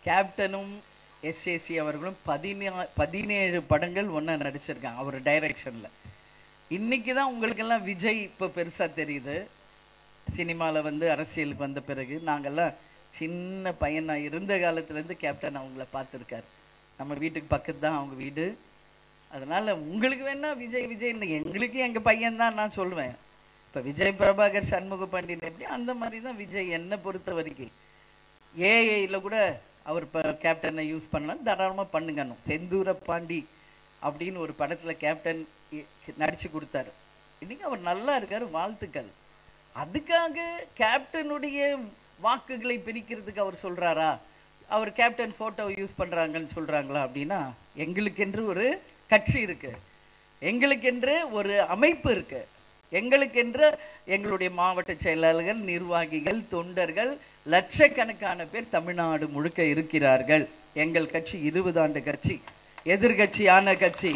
கேப்டனும் SAC அவர்களும் 17 படங்கள் ஒன்றா நடிச்சிருக்காங்க அவர் டைரக்ஷனில். இன்றைக்கி தான் உங்களுக்கெல்லாம் விஜய் இப்போ பெருசாக தெரியுது. சினிமாவில் வந்து அரசியலுக்கு வந்த பிறகு நாங்கள்லாம் சின்ன பையனாக இருந்த காலத்துலேருந்து கேப்டன் அவங்கள பார்த்துருக்காரு. நம்ம வீட்டுக்கு பக்கத்து தான் அவங்க வீடு. அதனால் உங்களுக்கு வேணால் விஜய் எங்களுக்கு எங்கள் பையன்தான் நான் சொல்லுவேன். இப்போ விஜய் பிரபாகர் சண்முக பாண்டியன் எப்படி அந்த மாதிரி தான் விஜய். என்னை பொறுத்த வரைக்கும் ஏஐயில் கூட அவர் இப்போ கேப்டனை யூஸ் பண்ணலாம், தாராளமாக பண்ணுங்கணும். செந்தூர பாண்டி அப்படின்னு ஒரு படத்தில் கேப்டன் நடித்து கொடுத்தாரு. இன்றைக்கி அவர் நல்லா இருக்கார், வாழ்த்துக்கள். அதுக்காக கேப்டனுடைய வாக்குகளை பிரிக்கிறதுக்கு அவர் சொல்கிறாரா? அவர் கேப்டன் ஃபோட்டோவை யூஸ் பண்ணுறாங்கன்னு சொல்கிறாங்களா? அப்படின்னா எங்களுக்கென்று ஒரு கட்சி இருக்குது, எங்களுக்கென்று ஒரு அமைப்பு இருக்குது, எங்களுக்கென்று எங்களுடைய மாவட்ட செயலாளர்கள், நிர்வாகிகள், தொண்டர்கள் லட்சக்கணக்கான பேர் தமிழ்நாடு முழுக்க இருக்கிறார்கள். எங்கள் கட்சி 20 ஆண்டு கட்சி, எதிர்கட்சியான கட்சி.